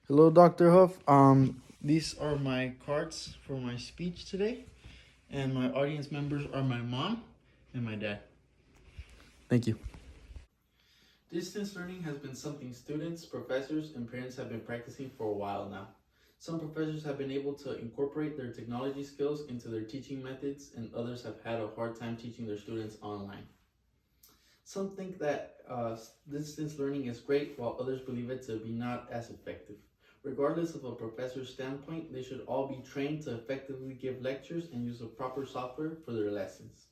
Hello, Dr. Hough. These are my cards for my speech today, and my audience members are my mom and my dad. Thank you. Distance learning has been something students, professors, and parents have been practicing for a while now. Some professors have been able to incorporate their technology skills into their teaching methods, and others have had a hard time teaching their students online. Some think that distance learning is great, while others believe it to be not as effective. Regardless of a professor's standpoint, they should all be trained to effectively give lectures and use the proper software for their lessons.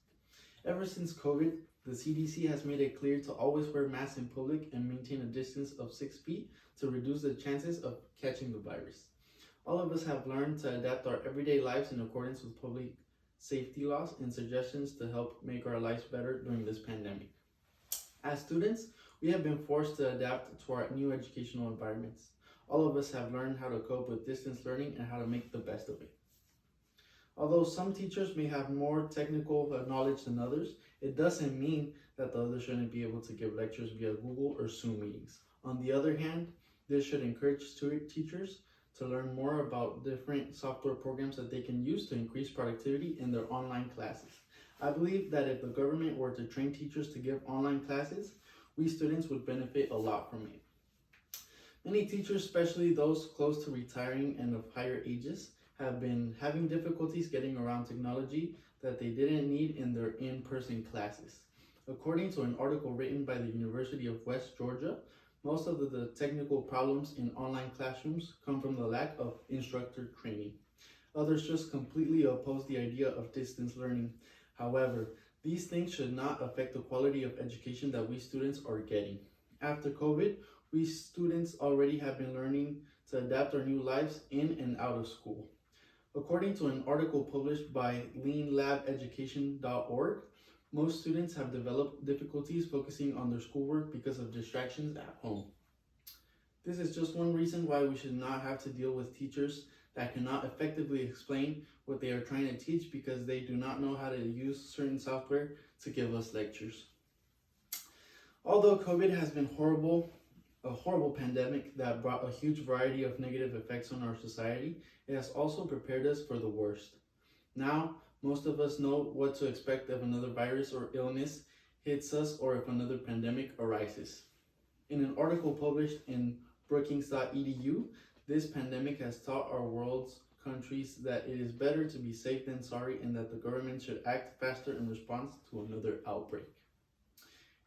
Ever since COVID, the CDC has made it clear to always wear masks in public and maintain a distance of 6 feet to reduce the chances of catching the virus. All of us have learned to adapt our everyday lives in accordance with public safety laws and suggestions to help make our lives better during this pandemic. As students, we have been forced to adapt to our new educational environments. All of us have learned how to cope with distance learning and how to make the best of it. Although some teachers may have more technical knowledge than others, it doesn't mean that the others shouldn't be able to give lectures via Google or Zoom meetings. On the other hand, this should encourage teachers to learn more about different software programs that they can use to increase productivity in their online classes. I believe that if the government were to train teachers to give online classes, we students would benefit a lot from it. Many teachers, especially those close to retiring and of higher ages, have been having difficulties getting around technology that they didn't need in their in-person classes. According to an article written by the University of West Georgia, most of the technical problems in online classrooms come from the lack of instructor training. Others just completely oppose the idea of distance learning. However, these things should not affect the quality of education that we students are getting. After COVID, we students already have been learning to adapt our new lives in and out of school. According to an article published by leanlabeducation.org, most students have developed difficulties focusing on their schoolwork because of distractions at home. This is just one reason why we should not have to deal with teachers that cannot effectively explain what they are trying to teach because they do not know how to use certain software to give us lectures. Although COVID has been a horrible pandemic that brought a huge variety of negative effects on our society, it has also prepared us for the worst. Now, most of us know what to expect if another virus or illness hits us or if another pandemic arises. In an article published in Brookings.edu, this pandemic has taught our world's countries that it is better to be safe than sorry and that the government should act faster in response to another outbreak.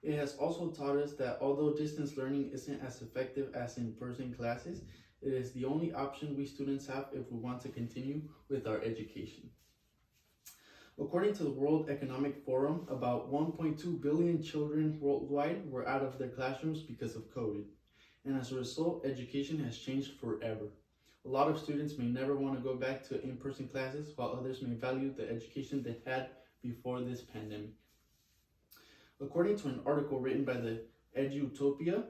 It has also taught us that although distance learning isn't as effective as in-person classes, it is the only option we students have if we want to continue with our education. According to the World Economic Forum, about 1.2 billion children worldwide were out of their classrooms because of COVID. And as a result, education has changed forever. A lot of students may never want to go back to in-person classes, while others may value the education they had before this pandemic. According to an article written by the Edutopia,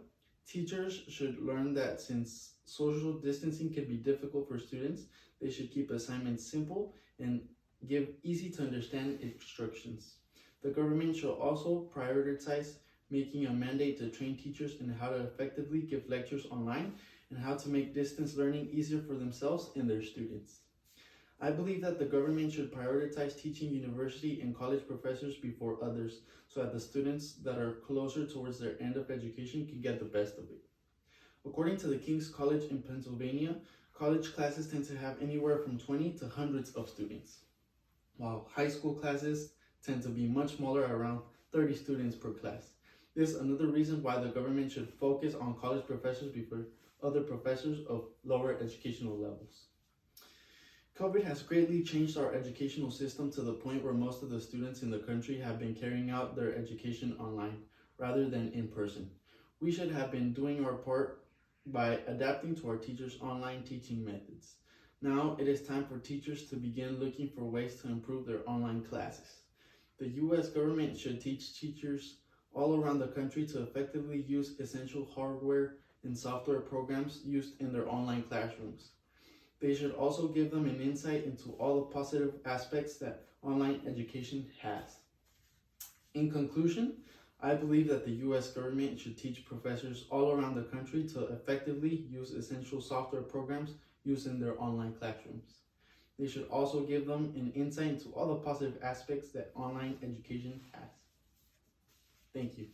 teachers should learn that since social distancing can be difficult for students, they should keep assignments simple and give easy to understand instructions. The government should also prioritize making a mandate to train teachers in how to effectively give lectures online and how to make distance learning easier for themselves and their students. I believe that the government should prioritize teaching university and college professors before others so that the students that are closer towards their end of education can get the best of it. According to the King's College in Pennsylvania, college classes tend to have anywhere from 20 to hundreds of students, while high school classes tend to be much smaller, around 30 students per class. This is another reason why the government should focus on college professors before other professors of lower educational levels. COVID has greatly changed our educational system to the point where most of the students in the country have been carrying out their education online rather than in person. We should have been doing our part by adapting to our teachers' online teaching methods. Now it is time for teachers to begin looking for ways to improve their online classes. The US government should teach teachers all around the country to effectively use essential hardware and software programs used in their online classrooms. They should also give them an insight into all the positive aspects that online education has. In conclusion, I believe that the U.S. government should teach professors all around the country to effectively use essential software programs used in their online classrooms. They should also give them an insight into all the positive aspects that online education has. Thank you.